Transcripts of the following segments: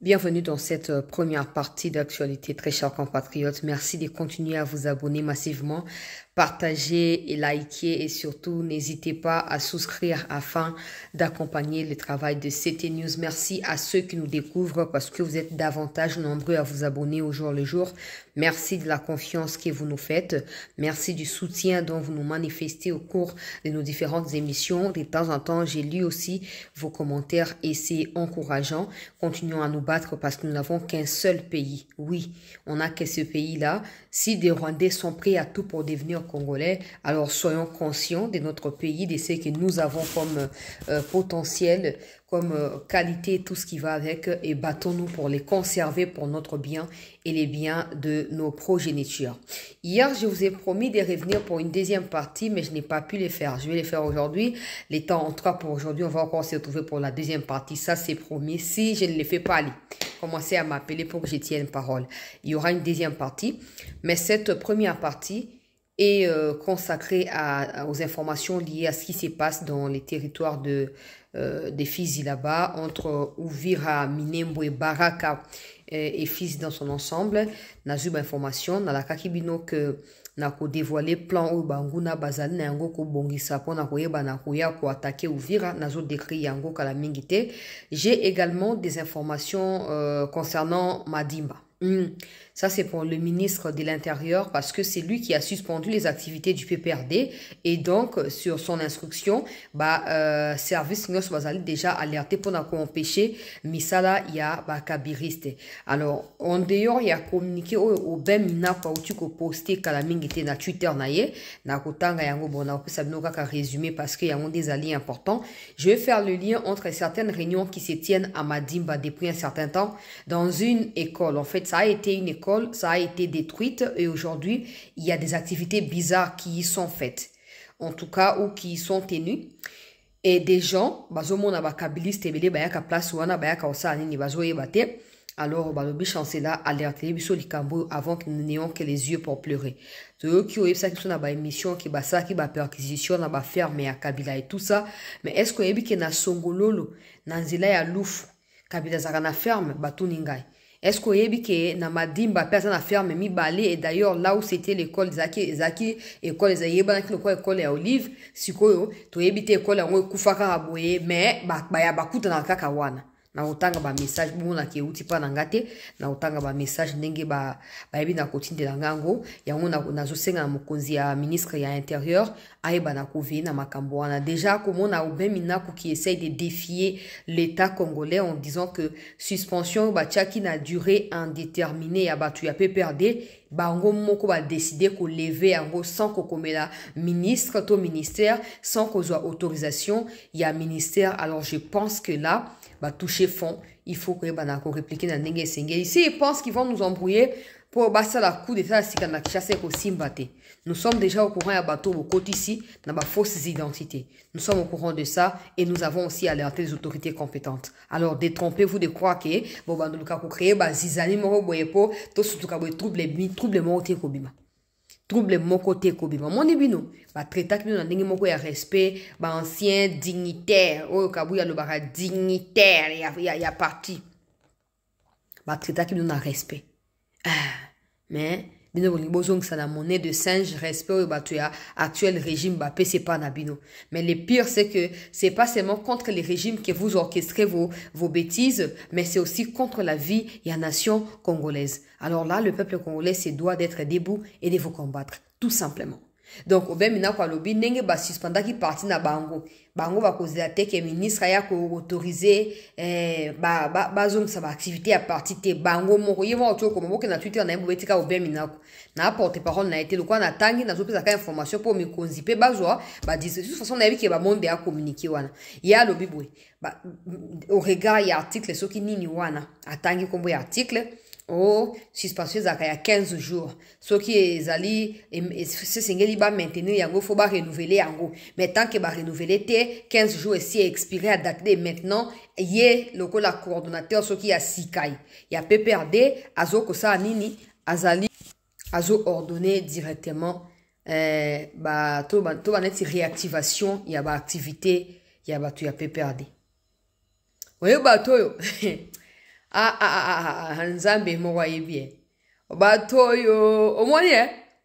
Bienvenue dans cette première partie d'actualité, très chers compatriotes. Merci de continuer à vous abonner massivement, partager et liker et surtout n'hésitez pas à souscrire afin d'accompagner le travail de CT News. Merci à ceux qui nous découvrent parce que vous êtes davantage nombreux à vous abonner au jour le jour. Merci de la confiance que vous nous faites. Merci du soutien dont vous nous manifestez au cours de nos différentes émissions. De temps en temps, j'ai lu aussi vos commentaires et c'est encourageant. Continuons à nous battre parce que nous n'avons qu'un seul pays. Oui, on n'a que ce pays-là. Si des Rwandais sont prêts à tout pour devenir Congolais, alors soyons conscients de notre pays, de ce que nous avons comme potentiel, comme qualité, tout ce qui va avec, et battons-nous pour les conserver pour notre bien et les biens de nos progénitures. Hier, je vous ai promis de revenir pour une deuxième partie, mais je n'ai pas pu le faire. Je vais le faire aujourd'hui. Les temps, en tout cas pour aujourd'hui, on va encore se retrouver pour la deuxième partie. Ça, c'est promis. Si je ne le fais pas, allez, commencez à m'appeler pour que je tienne parole. Il y aura une deuxième partie, mais cette première partie est consacrée aux informations liées à ce qui se passe dans les territoires des Fizi là-bas, entre Uvira, Minembwe, Baraka et Fizi dans son ensemble. Nazuba information, na la kakibino que na ko dévoiler plan ou banguna bazali na yango ko bongisa pona ko yeba na ko ya ko attaquer Uvira nazo décrit yango kala mingité. J'ai également des informations concernant Madimba. Ça, c'est pour le ministre de l'Intérieur parce que c'est lui qui a suspendu les activités du PPRD et donc, sur son instruction, service nous bazali déjà alerté pour empêcher misala ya kabiriste. Alors, en dehors, il y a communiqué au ben mina kwa uti ko poster kalamingite na Twitter na ye, na kotanga yango bona ko sabino ka résumé parce qu'il y a des alliés importants. Je vais faire le lien entre certaines réunions qui se tiennent à Madimba depuis un certain temps dans une école. En fait, ça a été une école, ça a été détruite et aujourd'hui, il y a des activités bizarres qui y sont faites. En tout cas, ou qui y sont tenues. Et des gens, bazomona ba kabiliste ebele bayaka place wana bayaka osa nini bazoyebate. Alors, le chancela alerte biso likambo avant que nous n'ayons que les yeux pour pleurer. Ceux qui ont eu ça qui sont dans la émission qui basa qui ba perquisition na ba ferme ya Kabila et tout ça, mais est-ce que yebi ke na songololo na nzela ya lufu Kabila zaka na ferme batuningai. Est-ce que yebi ke na Madimba personne na ferme mi balé et d'ailleurs là où c'était l'école Zaki école Zayeba na kilo école ya Olive sikoyo to yebi te école ngo kufaka aboye mais ba ya bakuta na kaka wana. Na utanga ba message buna ke uti pa nangate na utanga ba message ndenge ba yebi na kotinde na ngango yango na zosenga na mokonzi ya ministre ya intérieur ayeba na kovi na makambo wana déjà comme on a oben minako qui essaye de défier l'état congolais en disant que suspension ba tchaki na durée indéterminée ya batu ya PPRD bango moko ba décider ko lever yango sans ko komela ministre to ministère sans ko soit autorisation ya ministère. Alors je pense que là toucher fond, il faut que banako répliquer dans ndenge sengé. Ici, ils pensent qu'ils vont nous embrouiller pour basa la coup d'état si kana chasse ko simbate. Nous sommes déjà au courant à bateau au côté ici dans ma fausses identités. Nous sommes au courant de ça et nous avons aussi alerté les autorités compétentes. Alors détrompez-vous de croire que bon banduluka ko créer zizani moko boyepo to surtout ka boy trouble monté ko bima. Trouble mon côté kobima mon ibino ba traita kino na ndenge moko ya respect ba ancien dignitaire o kabuya lo ba dignitaire ya parti ba traita kino na respect mais bino bozong ça la monnaie de singe respect ba tu ya actuel régime ba c'est pas na bino. Mais le pire c'est que c'est pas seulement contre les régimes que vous orchestrez vos bêtises, mais c'est aussi contre la vie et la nation congolaise. Alors là le peuple congolais se doit d'être debout et de vous combattre tout simplement. Donc au ben mina kwa lobi ndenge ba suspendaki parti na bango ba kozela te ke ministre ya ko autoriser zong sa ba activité à parti te bango moko yeba otoko moboke na Twitter na mbobetika au ben mina na porte parole na été le quoi na tangi na zopesa ka information pour me konzipe bazwa ba dire de toute façon na yebi ke ba monde ya communiquer wana ya lobi boy au regard ya article soki nini wana atangi kombo ya article. Oh, suspension zaka ya 15 jours. Ce qui est ali, c'est singeli ba maintenir yango, faut ba renouveler yango. Mais tant que ba renouveler te, 15 jours ici expiré à date de maintenant, yé, loko la coordonnateur, ce qui a sikai. Ya PPRD, azo kosa nini, azali, azo ordonné directement, to net réactivation, ya ba activité, ya ba tu ya PPRD. Oye ba toyo. Nzambe moko bien. Batoyo, au moins,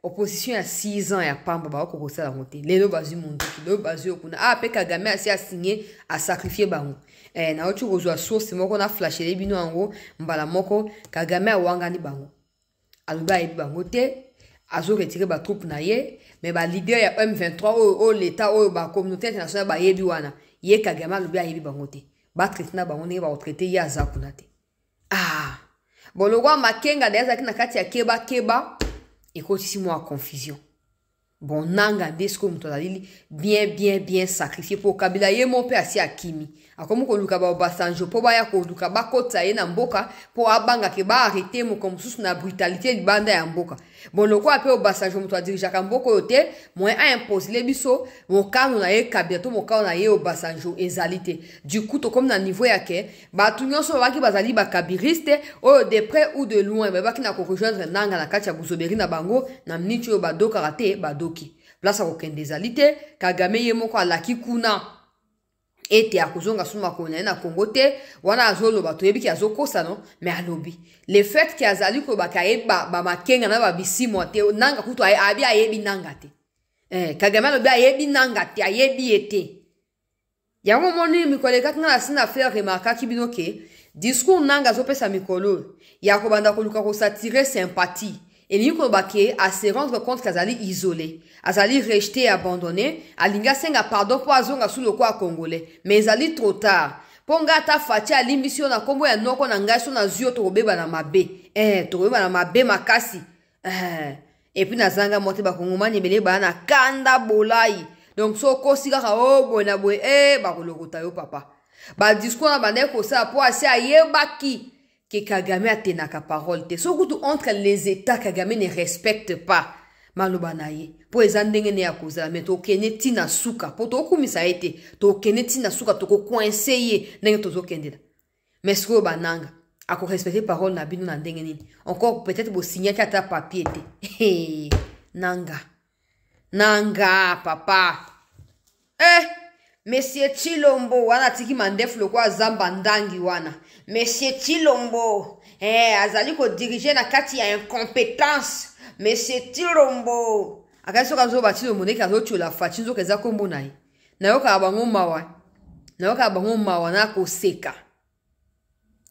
opposition à 6 ans, ya pamba, ba ko kosala ngote. Lelo bazu munduki, lelo bazu okuna. Pe Kagame asi a signé, a sacrifié bango. Na otu kozwa source moko na flashe le bino ango, mbala moko, Kagame a wangani bango. Aluba ebi bango te, azo retirer ba troupe na ye, mais ba leader ya M23 o l'état o ba communauté internationale ba yebi wana. Ye Kagame aluba ebi bango te. Ba traiter na bango ne ba traiter ya zakuna te. Bon, le roi Makenga d'ailleurs na kati ya keba et continue moi confusion. Bon, nanga desko mutolali bien sacrifié pour Kabila ye mon père asi akimi. Akomu ko luka ba Obasanjo po ba ya ko luka ba kota ye na mboka po abanga ke ba arrêter mo comme sous na brutalité di banda ya mboka. Bon, le roi pe Obasanjo muto dirige ka mboko yote, moi a imposé le biso, mon kanu na ye Kabila to mon kanu na ye Obasanjo ezalité. Du coup to comme na niveau ya ke, ba tout nyonso ba ki bazali ba kabiriste o de près ou de loin, ba ki na ko rejoindre nanga na kati ya Buzoberi na bango na mnichi yo ba do karate ba doki. Place à aucun désalité, Kagame ye moko alaki kuna ete akuzonga suma kona na Congo te wana azolo bato yebi ki azoko sa non mais alobi le fait ki azali ko bakaye ba Makenga na ba bisimo te nanga kuto abi ayebi nanga te Kagame alobi ayebi nanga te ayebi ete yango moni mikole katina na sina faire remarquer ki bino ke discours nanga zo pesa mikolo ya ko banda ko luka ko s'attirer sympathie. Et nous à se rendre compte qu'Azali isolé, Azali rejeté et abandonné, Alinga senga pardon pour azonga sous le quoi congolais, mais Azali trop tard. Ponga ta fati a l'émission na kombo ya noko na ngai so na zio to beba na mabe, to beba na mabe makasi, et puis na zanga monte ba kongomani bele ba na kanda bolai, donc so kosika ka o bona boy ba kolokota yo papa, ba discours na bande ko sa po asi ayebaki. Que Kagame a tenaka parole te. Surtout entre les États, Kagame ne respecte pas. Malubanaye. Pour les andenge ne akoza. Mais to kene tina suka. Pour to kumisa ete. To kene tina suka. To ko coinceye. Nenge to zo kende la. Mais ce que bananga. Ako respecter parole na bino na ndenge nini. Encore peut-être bo signer kata papier te. Nanga. Nanga, papa. Monsieur Chilombo, wana tiki mandef lo kwa zamba ndangi wana. Monsieur Chilombo, azali ko diriger na kati ya incompétence. Monsieur Chilombo. Akaso kazo ba Chilombo ne kazo chula fachi nzo keza kombo nai. Na yoka abango mawa. Na yoka abango mawa na ko seka.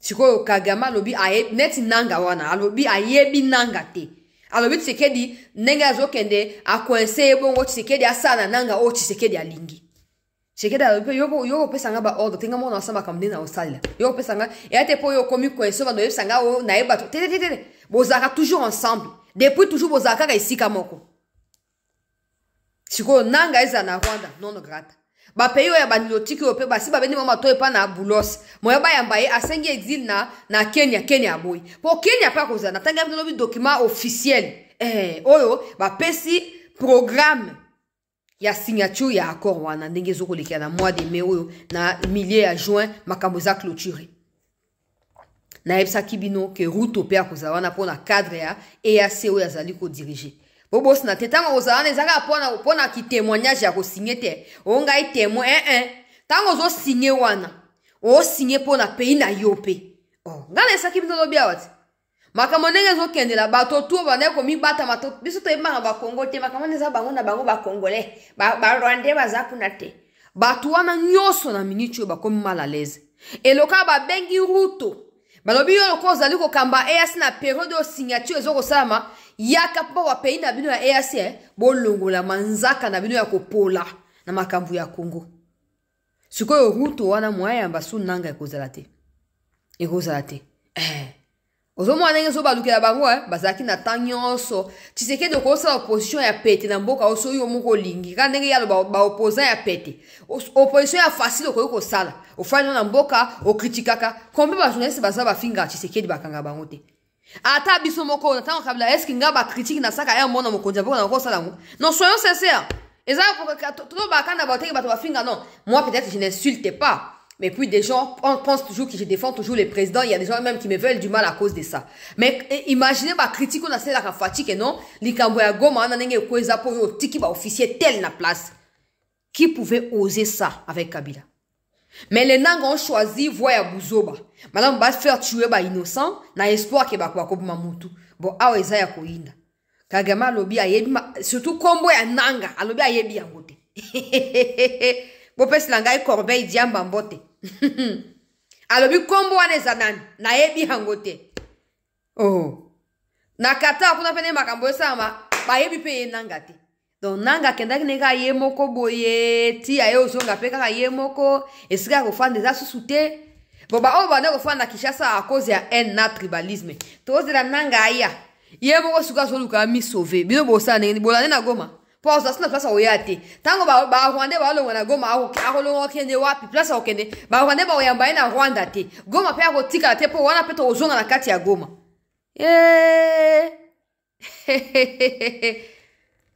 Siko Kagame lobi aye net nanga wana, alobi ayebi nanga te. Alobi Tshisekedi nenga zo kende akwense bongo Tshisekedi asana nanga o Tshisekedi alingi. Chekeda yo pesa nga ba ordre tenga mona sama kamne na osala yo pesa nga et ate po yo komi ko eso ba no pesa nga o na eba te bozaka toujours ensemble depuis toujours bozaka ka isika moko siko nanga eza na Rwanda non grata ba peyo ya banilotiki ope ba si ba beni mama to epa na bulos moya ba yamba ye asengi exil na Kenya boy po Kenya pa koza na tanga bi document officiel oyo ba pesi programme ya signature ya accord wana ndenge zoko lekia na mois de mai oyo na millier ya juin makambo za clôturer na ebsa kibino ke route opéra koza wana pona cadre ya EAC oyo azali ko diriger bobos na tetanga ozana ezaka pona ki témoignage ya ko signer te onga i témoin tango zo signer wana o signer pona pays na yope ngana esa kibino lobia wati makamonenge zo kende la bato tu bane ko mi bata mato biso to emanga ba Congo te makamone za bango na bango ba Congolais ba Rwandais baza kuna te bato wana nyoso na minicho ba komi mal à l'aise et loka ba bengi ruto balobi yo ko zali ko kamba EAC na période de signature zo ko sama yaka po wa pays na bino ya EAC bolongola manzaka na bino ya ko pola na makambu ya Congo sikoyo ruto wana mwaya mbasu nanga ekozala te Ozomo anenge so balukela bango bazaki na tanyonso Tshisekedi ko sa opposition ya pete na mboka oso yo moko lingi ka ndenge ya ba opposant ya pete opposition ya facile ko sala ofanya na mboka o kritikaka kombe ba journaliste baza ba finga Tshisekedi bakanga bango te ata biso moko na tango kabila est-ce nga ba critique na saka ya mona mokonja boko na ko sala ngo non soyons sincères eza pour que tout ba kana ba teke ba to ba finga non moi peut-être je n'insulte pas. Mais puis des gens pensent toujours que je défends toujours les présidents. Il y a des gens même qui me veulent du mal à cause de ça. Mais imaginez ma critique on a celle la fatigue non. Likambo ya goma na nenge kweza po yo tiki ba officier tel na place. Qui pouvait oser ça avec Kabila? Mais les Nanga ont choisi voya Buzoba. Madame va faire tuer ba innocent na espoir que ba kwa ko mamutu. Bon awa ezaya ko inda. Kagama lobi ayebi surtout combo ya Nanga alobi ayebi yangote. Bo pesi langa Corbeil diamba mbote. Alobi combo ane zanani na yebi yangote. Oh. Nakata kuna pene makambo sama ba yebi pe Nanga te. Donc Nanga kenda nega ye moko boye ti aye ozonga pe kaka ye moko esika ko fanda za susute bon ba o bana ko fanda Kinshasa à cause ya un tribalisme to zela Nanga aya ye moko suka so luka mi sauver bino bo sa ne bolane na Goma pour ça na place oyate tango ba Rwanda ba longa na Goma ako longa kende wapi place okende ba Rwanda ba oyamba na Rwanda te Goma pe ako tika te po wana pe to ozonga na kati ya Goma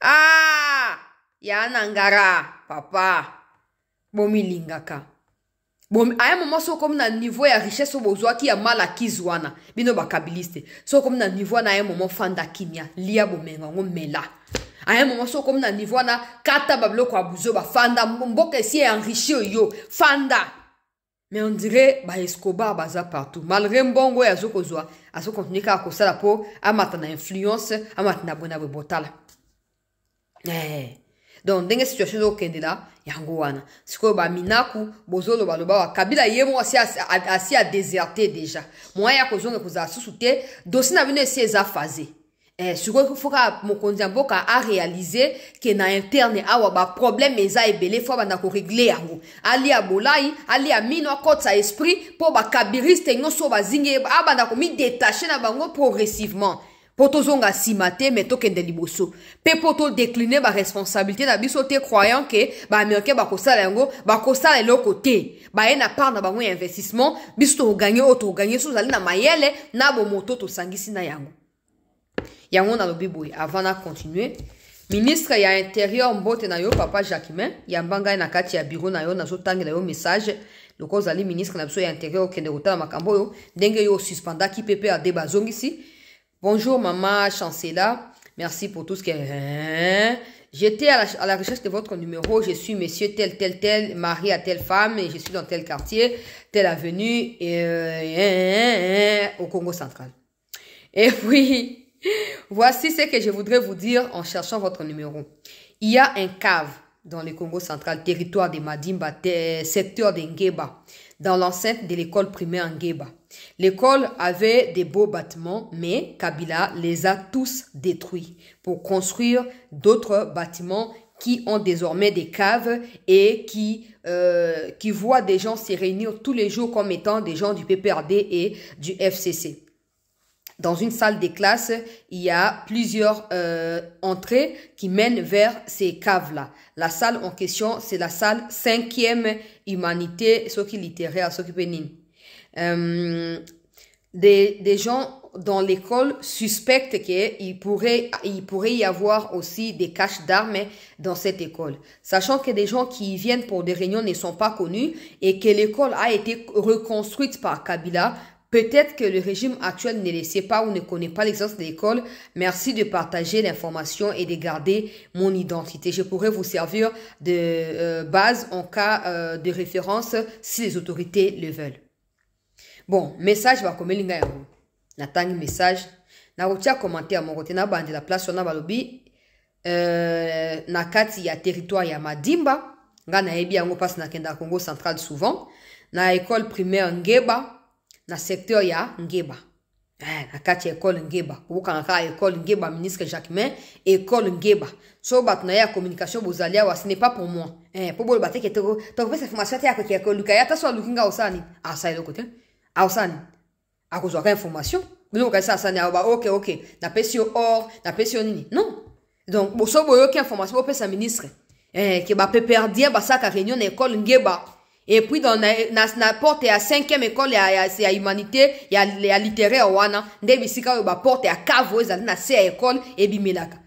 Ah, ya Nangara, papa. Bomi lingaka. Bon, à un moment, so comme na niveau ya richesse au besoin qui a mal acquis wana. Bino bakabiliste. So comme na niveau na un moment fanda kimia. Lia bomenga mela. À un moment, so comme na niveau na kata bablo kwa buzo ba fanda. Mboke si enrichi yo. Fanda. Mais on dirait, bah, Escobar, baza partout. Malgré mbongo ya zoko zoa. Aso continue ka akosala po. Amata na influence. Amata na bona botala. Donc dans cette situation au Kenya yango wana siko ba minaku bozolo baloba wa Kabila yemo asi a déserté déjà moi ya kozonga kuza susute dosi na bino esi eza phasé siko foka mokonzi mboka a réaliser que na interne awa ba problème eza ebele fo bana ko régler yango ali abolai ali amino akotsa esprit po ba kabiriste nyonso bazinge abanda ko mi détacher na bango progressivement poto zonga simate mais tokende liboso pe poto décliner ba responsabilité na biso te croyant que ba américain ba kosala yango ba kosala le côté ba ena part na bango investissement biso to gagner auto gagner so zali na mayele na bo moto to sangisi na yango na lobi boy avant na continuer ministre ya intérieur mbote na yo papa Jacquemin ya mbanga na kati ya bureau na yo na zo tangela yo message loko zali ministre na biso ya intérieur kende kotala makambo yo ndenge yo suspenda ki pepe a débat zongisi. Bonjour maman chancelier, merci pour tout ce que... J'étais à la recherche de votre numéro, je suis monsieur tel, mari à telle femme, et je suis dans tel quartier, telle avenue, au Congo central. Et puis, voici ce que je voudrais vous dire en cherchant votre numéro. Il y a un cave dans le Congo central, territoire de Madimba, secteur de Ngeba, dans l'enceinte de l'école primaire Ngeba. L'école avait des beaux bâtiments, mais Kabila les a tous détruits pour construire d'autres bâtiments qui ont désormais des caves et qui voient des gens se réunir tous les jours comme étant des gens du PPRD et du FCC. Dans une salle de classe, il y a plusieurs entrées qui mènent vers ces caves-là. La salle en question, c'est la salle 5e humanité, ce qui est littéraire, ce qui pénine. Des gens dans l'école suspectent qu'il pourrait y avoir aussi des caches d'armes dans cette école. Sachant que des gens qui viennent pour des réunions ne sont pas connus et que l'école a été reconstruite par Kabila, peut-être que le régime actuel ne le sait pas ou ne connaît pas l'existence de l'école. Merci de partager l'information et de garder mon identité. Je pourrais vous servir de base en cas de référence si les autorités le veulent. Bon, message va comme linga yango. Natangi message. Na rotia commentaire mon côté na bande la place na balobi na kati ya territoire ya Madimba. Nga na ebi yango passe na kenda Congo central souvent. Na école primaire Ngeba. Na secteur ya Ngeba. Na kati ya école Ngeba. Kubuka na école Ngeba ministre Jacquemin. École Ngeba. So bat na ya communication bozalia wa ce n'est pas pour moi. Pour bol batte que to cette information ya ko ki école Lukaya ta so lukinga osani. Ah ça le côté. Ausani akozwa ka information bilo ka sasa ni aba ok na pesio or na pesio nini non donc boso boyo ki information bo pesa ministre que ba PPRD ba saka réunion na école Ngeba et puis dans na porte ya 5e école ya humanité ya littéraire wana nde bisika yo ba porte ya cave ezali na se école e bimelaka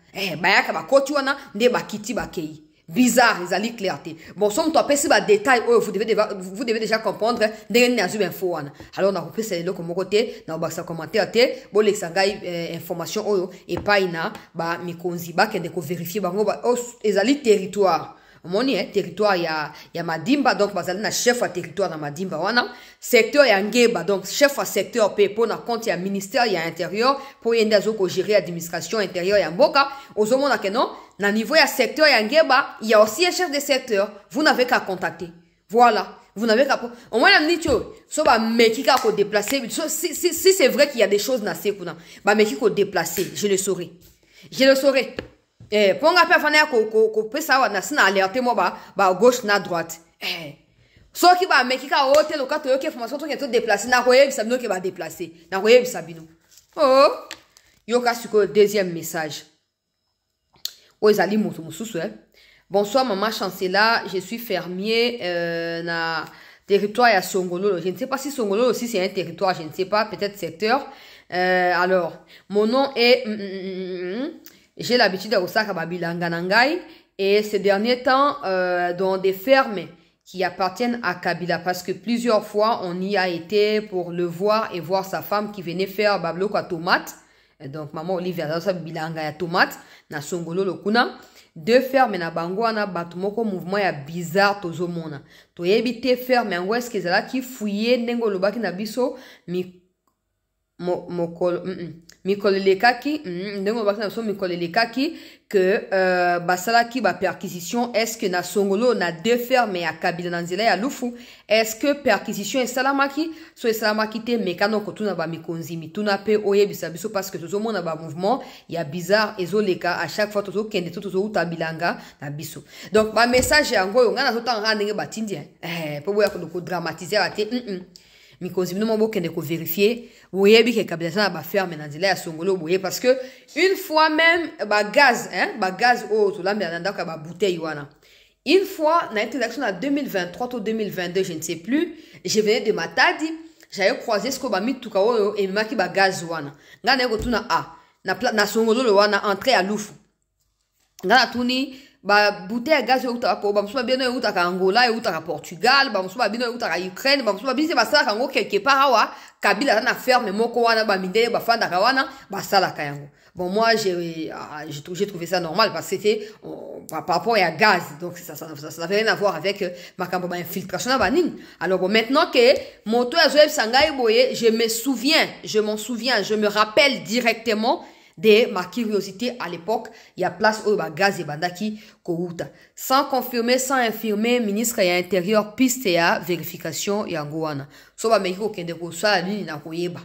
ba yaka ba koti wana nde ba kiti ba kei bizarre, ils allaient clarté. Bon, si on doit passer par détail, vous devez déjà comprendre des infos. Alors, on a repris ces deux comme côté, dans le commentaire, bon, les informations, et pas ina, bah, mi konzi, bah, qu'elle vérifier, bah, ils allaient territoire. Moni, territoire, il y a Madimba, donc, bazali na chef à territoire dans Madimba, wana. Secteur, il y a Ngeba, donc, chef à secteur, pour na compte, il y a ministère, il y a intérieur, pour y a gérer administration intérieure, il y a Mboka. Ozomo na kenon, na niveau, il y a secteur, il y a Ngeba, il y a aussi un chef de secteur. Vous n'avez qu'à contacter. Voilà. Vous n'avez qu'à... Au moins, la minute, so, bah, meki ka ko déplacer. Si c'est vrai qu'il y a des choses na sekuna, bah, meki ko déplacer. Je le saurai. Je le saurai. Pour nga pe fane ko pe sa wa na sina alerter moi ba gauche na droite. So ki ba meki ka hotel o ka to yoke formation to ke to déplacer na koye bisabino ke ba déplacer. Na koye bisabino. Oh. Yoka suko deuxième message. Oezali mutu mususu Bonsoir maman Chancela, je suis fermier na territoire à Songololo. Je ne sais pas si Songololo aussi c'est un territoire, je ne sais pas, peut-être secteur. Alors, mon nom est j'ai l'habitude à Osaka Babilanga Nangai et ces derniers temps dans des fermes qui appartiennent à Kabila parce que plusieurs fois on y a été pour le voir et voir sa femme qui venait faire babloko à tomate. Donc maman Olivia ça Babilanga ya tomate na Songololo kuna. Deux fermes na bango wana bato moko mouvement ya bizarre tozomona to yebite ferme yango est-ce que ezala ki fouiller ndengo lobaki na biso mikolelekaki ndengo lobaki na biso mikolelekaki que basalaki ba perquisition est-ce que na Songolo na deux fermes ya Kabila na nzela ya Lufu est-ce que perquisition esalamaki so esalamaki te mekano kotuna ba mikonzi mituna pe oyebisa biso parce que tozomona ba mouvement ya bizarre ezoleka à chaque fois tozokende tozo utabilanga na biso donc ba message yango yo ngana zotanga ndenge batindi po boya ko dramatiser ate mikonzi bino mo kende ko vérifier oyebi ke Kabila na ba ferme na nzela ya Songolo boye parce que une fois même ba gaz to lambela ndaka ba bouteille wana. Une fois, dans l'introduction en 2023 ou 2022, je ne sais plus, je venais de Matadi, j'avais croisé ce qu'on m'a mis tout kao et m'a qui ba gaz wana. Ngana ko tuna na Songolo wana entrée à Lufu. Ngana tuni ba bouteille à gaz uta ko ba musuba bino uta ka Angola uta ka Portugal, ba musuba bino uta ka Ukraine, ba musuba bino ba sala kango quelque part awa Kabila na ferme moko wana ba mindele ba fanda ka wana ba sala ka yango. Bon, moi, j'ai trouvé ça normal parce que c'était par rapport à gaz. Donc, ça n'avait rien à voir avec ma infiltration. Alors, bon, maintenant que Moto Azoeb Sangai Boye, je m'en souviens, je me rappelle directement de ma curiosité à l'époque. Il y a place au gaz et bandaki kouta. Sans confirmer, sans infirmer, ministre et intérieur, piste et vérification et angoana. So, ba meki ko kende ko sa ni na koyeba.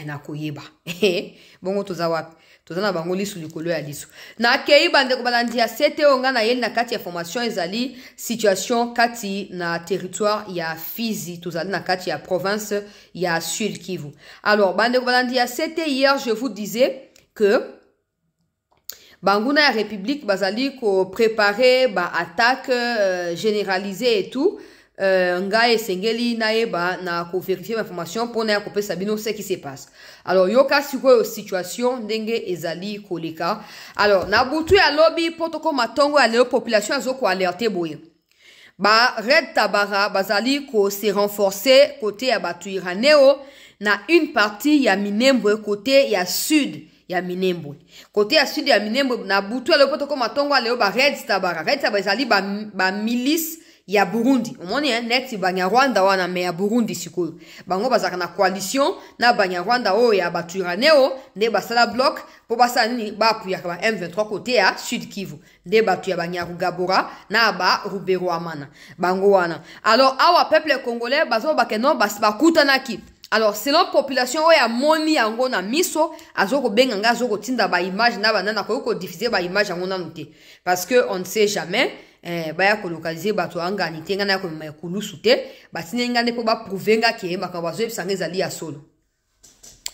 Na koyeba. Bongo tozawapi. Tozana bango lisu likolo ya lisu. Na kei bande ko balandia sete onga na yeli na kati ya formation ezali situation kati na territoire ya Fizi, tozali na kati ya province ya Sud Kivu. Alors bande ko balandia sete hier je vous disais que Banguna ya République bazali ko préparer ba attaque généralisée et tout. Ngai sengeli naeba na ko vérifier l'information pour na ko pesa bino ce qui se passe. Alors yoka siko situation ndenge ezali koleka. Alors na butu ya lobby protocole matongo ya leo population azoko alerter boye. Ba Red Tabara bazali ko se renforcer côté ya batu iraneo na une partie ya Minembwe côté ya sud ya Minembwe. Côté ya sud ya Minembwe na butu ya leo protocole matongo ya leo ba Red Tabara ezali ba milice ya Burundi. Omoni net Banyarwanda wana me ya Burundi sikoyo. Bango bazaka na coalition na Banyarwanda o ya baturaneo nde basala bloc po basala nini ba puya ka M23 côté ya Sud Kivu. Nde batu ya Banyarugabora na ba Rubero Amana. Bango wana. Alors awa peuple congolais bazo bakeno basbakuta ki. Alors selon population o ya moni yango na miso azoko benga nga azoko tinda ba image na banana ko diffuser ba image yango na nute parce que on ne sait jamais baya ko localiser bato anga ni tenga na ko makulusu te batine ngane po ba prouver nga ke makabazo ebisanga ezali ya solo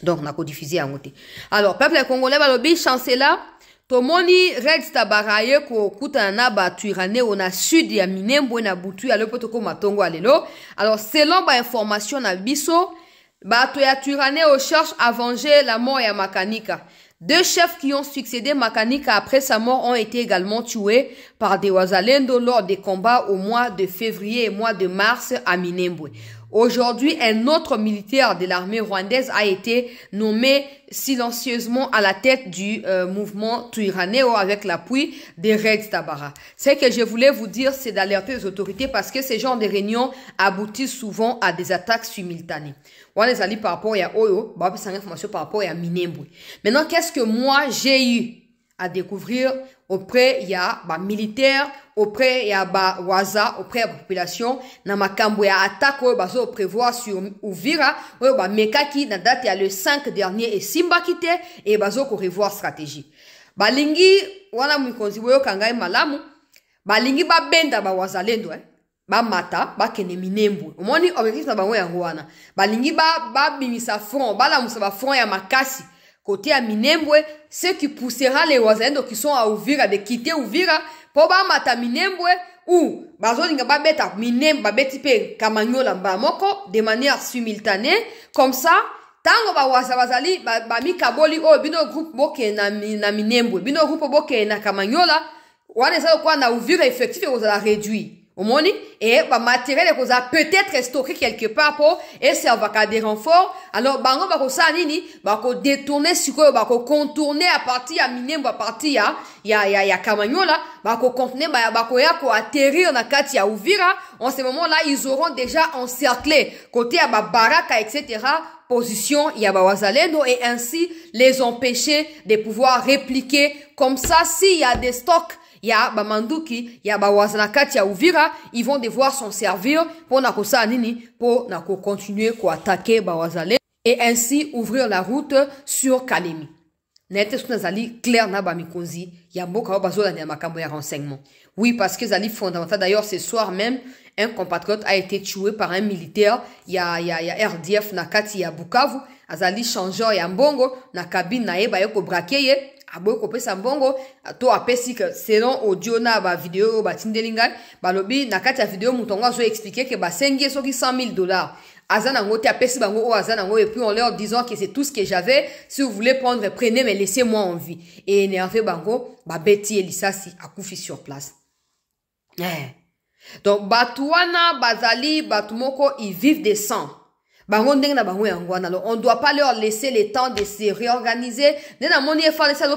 donc na ko diffuser yango te. Alors peuple congolais balobi chancela tomoni Red Tabara ye ko kutana na batu iraneo na sud ya Minembwe na butu ya lepoto ko matongo alelo. Alors selon ba information na biso bato ya Turaneo cherche à venger la mort ya Makanika. Deux chefs qui ont succédé Makanika après sa mort ont été également tués par des Wazalendo lors des combats au mois de février et mois de mars à Minembwe. Aujourd'hui, un autre militaire de l'armée rwandaise a été nommé silencieusement à la tête du mouvement Twirwaneho avec l'appui des Red Tabara. Ce que je voulais vous dire, c'est d'alerter les autorités parce que ces genres de réunions aboutissent souvent à des attaques simultanées. On les alliés par rapport à Oyo, bah, c'est une information par rapport à Minembwe. Maintenant, qu'est-ce que moi j'ai eu à découvrir auprès il y a militaires, auprès il y a waza, auprès de la population na makambo ya attaque oyo bazo prévoir sur Uvira oyo mekaki na date ya le 5 dernier et simba kite et bazo ko revoir stratégie balingi wana mikonzi boyo kangai malamu balingi benda wazalendo mata bakene Minembwe omoni objectif na bango yango wana balingi bimisa front balamusa ba front ya makasi côté à Minembwe, ce qui poussera les Wazalendo qui sont à Uvira de quitter Uvira pour mata Minembwe ou bazolinga beta Minembwe babeti pe Kamanyola moko de manière simultanée comme ça tango wazali mi kaboli o bino groupe boke na Minembwe bino groupe boke na Kamanyola wana ça quoi na Uvira effectif et la réduit au moni et matériel qu'on a peut-être stocké quelque part pour et servir à des renforts alors bango bako sa nini bako détourner sur bako contourner à partir à Minembwe à partir ya Kamanyola bako contourner bako ya ko atterrir na kati ya Uvira en ce moment là ils auront déjà encerclé côté à baraka etc position ya wazalendo et ainsi les empêcher de pouvoir répliquer comme ça s'il y a des stocks il y a Bamanduki, il y a Bawazanakati, il y a Uvira, ils vont devoir s'en servir pour continuer à attaquer Bawazale et ainsi ouvrir la route sur Kalemi. Nete sunazali clair na bamikonzi, il y a beaucoup de makambo ya renseignement. Oui, parce que zali fondamental. D'ailleurs, ce soir même, un compatriote a été tué par un militaire. Il y a RDF nakati ya Bukavu, azali changeur ya mbongo na cabine na eba yoko brakeye. Aboy kopesa mbongo to apesi que selon audio na vidéo tindelinga balobi na kati ya vidéo mutongo azo expliquer que sengi soki $100,000 azana ngote apesi bango o azana ngo et puis en leur disant que c'est tout ce que j'avais si vous voulez prendre prenez mais laissez-moi en vie et énervé bango beti elisasi akufi sur place donc batuana bazali batumoko ils vivent des sangs. On ne doit pas leur laisser le temps de se réorganiser.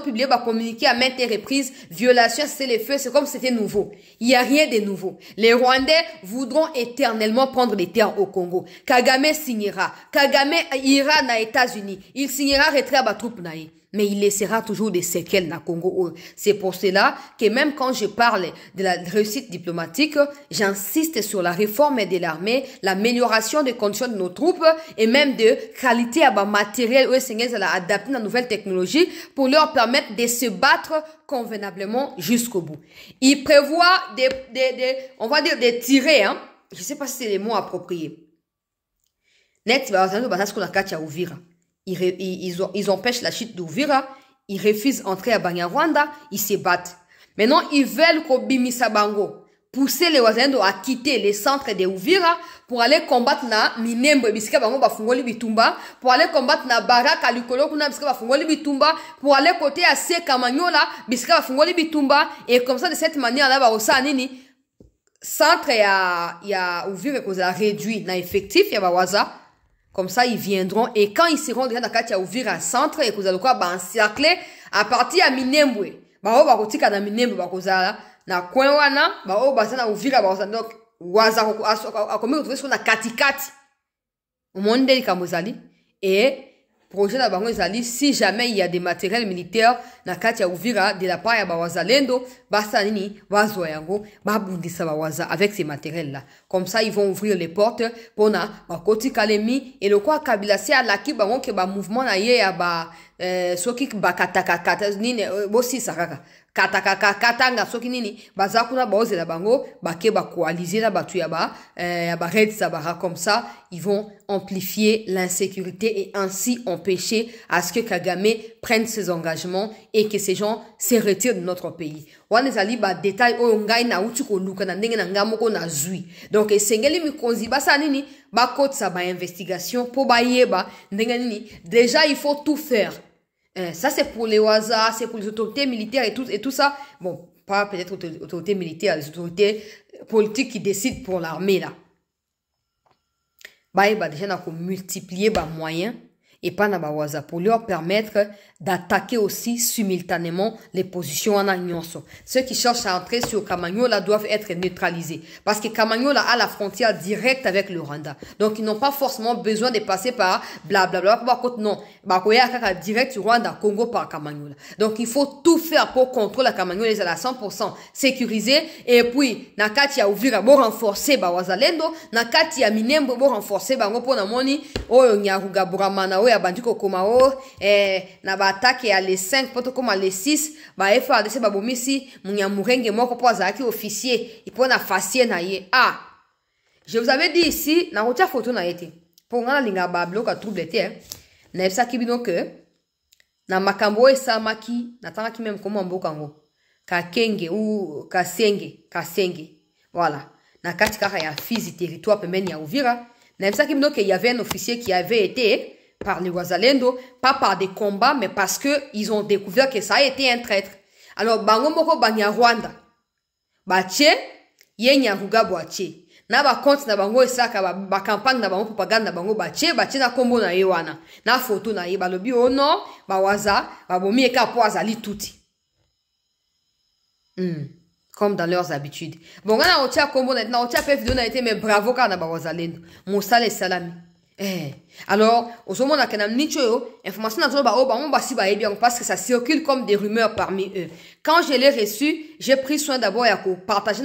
Publier, communiquer à maintes reprises, violation, c'est les feux, c'est comme si c'était nouveau. Il n'y a rien de nouveau. Les Rwandais voudront éternellement prendre les terres au Congo. Kagame signera. Kagame ira aux États-Unis. Il signera retrait à troupe naïe. Mais il laissera toujours des séquelles dans le Congo. C'est pour cela que même quand je parle de la réussite diplomatique, j'insiste sur la réforme de l'armée, l'amélioration des conditions de nos troupes et même de qualité à matériel où les adapter à la nouvelle technologie pour leur permettre de se battre convenablement jusqu'au bout. Il prévoit on va dire des tirets, hein. Je sais pas si c'est les mots appropriés. Net, ils empêchent la chute d'Uvira, ils refusent d'entrer à Banyarwanda, ils se battent. Maintenant, ils veulent qu'Obimisa Bango pousser les Wazalendo à quitter les centres de Uvira pour aller combattre na Minembwe bisika bango bafungoli bitumba, pour aller combattre na Baraka Likolo kuna bisika bafungoli bitumba, pour aller côté à Kamanyola bisika bafungoli bitumba et comme ça de cette manière là barosa nini centre ya Uvira qu'on a réduit na effectif ya bawaza. Comme ça, ils viendront et quand ils seront déjà dans Katia Uvira centre et que vous allez quoi encercler à partir à Minembwe. Bakotika na Minembwe bakozala na coin wana bazana Uvira donc waza a comme vous trouvez sur na katikati. Au monde de Kamozali et projet na bango ezali si jamais il y a des matériels militaires na kati ya Uvira de la part ya Bawazalendo basa nini wazo yango babundisa bawaza avec ces matériels là comme ça ils vont ouvrir les portes pour na bakoti Kalemi et le quoi Kabila si alaki bango ke ba mouvement na ye ya ba soki bakataka nini bosi sakaka katanga soki nini bazakuna baozela bango bake ba coaliser na batu ya ba Red Tabara comme ça ils vont amplifier l'insécurité et ainsi empêcher à ce que Kagame prenne ses engagements et que ces gens se retirent de notre pays. Wanezali ba détail o ngai na uti ko luka na ndenge na ngamoko na zui. Donc esengeli mikonzi basa nini ba kotsa ba investigation pour ba yeba ndenge nini déjà il faut tout faire. Ça c'est pour les Waza, c'est pour les autorités militaires et tout ça. Bon, pas peut-être les autorités militaires, les autorités politiques qui décident pour l'armée là. bah déjà na ko multiplier ba moyens et pas na ba waza pour leur permettre d'attaquer aussi simultanément les positions en nyonso. Ceux qui cherchent à entrer sur Kamanyola doivent être neutralisés parce que Kamanyola a la frontière directe avec le Rwanda. Donc ils n'ont pas forcément besoin de passer par blablabla. Non, bakoya direct du Rwanda, Congo par Kamanyola. Donc il faut tout faire pour contrôler la Kamanyola à 100% sécurisé et puis nakati ya Uvira bo renforcer ba wazalendo, nakati ya Minembwe bo renforcer bango pona moni oyo Nyaruga Buramana oyo abandiko komao na ba attaque à les 5 poto comme à les 6 ba efa de se babomisi munyamurenge moko po azaki officier et po na facier na ye. Ah, je vous avais dit ici na rotia photo na été pour ngana linga ba bloka trouble te na epsa kibino que na makambo esamaki na tanga ki même comment mbokango ka kenge ou kasenge voilà na kati kaka ya Fizi territoire pembeni ya Uvira na epsa kibino que il y avait un officier qui avait été par les Wazalendo, pas par des combats, mais parce que ils ont découvert que ça a été un traître. Alors, bango moko banya Rwanda. Bache, ye Nyaruga boache. Na ba compte na bango esaka ba campagne na bango propagande na bango bache na kombo na yewana. Na photo na ye balobi oh non, ba waza, ba bomi eka po azali touti. Comme dans leurs habitudes. Bon, on a otia kombo na otia pe vidéo na été mais bravo ka na ba Wazalendo. Moussale salami. Alors, au moment où on a information parce que ça circule comme des rumeurs parmi eux. Quand je l'ai reçu, j'ai pris soin d'abord de partager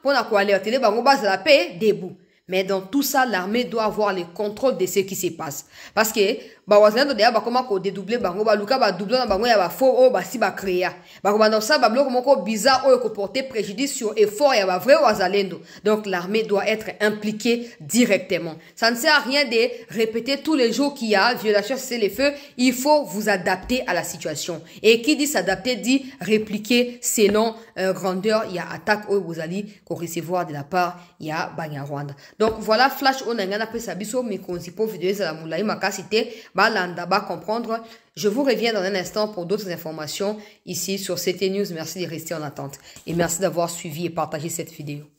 pour alerter les la paix debout. Mais dans tout ça, l'armée doit avoir le contrôle de ce qui se passe. Parce que, wazalendo de ba comment ko dédoubler bango ba luka ba doubler na bango ya ba faux o ba si ba créer. Ba dans ça ba bloc moko bizarre o ko porter préjudice sur effort ya ba vrai wazalendo. Donc l'armée doit être impliquée directement. Ça ne sert à rien de répéter tous les jours qu'il y a violation c'est les feux, il faut vous adapter à la situation. Et qui dit s'adapter dit répliquer selon grandeur, il y a attaque au vous allez qu'on recevoir de la part il y a Banyarwanda. Donc voilà flash on a ngana pesa biso mais qu'on s'y peut vidéo za mulai makasité balanda ba comprendre. Je vous reviens dans un instant pour d'autres informations ici sur CT News. Merci de rester en attente et merci d'avoir suivi et partagé cette vidéo.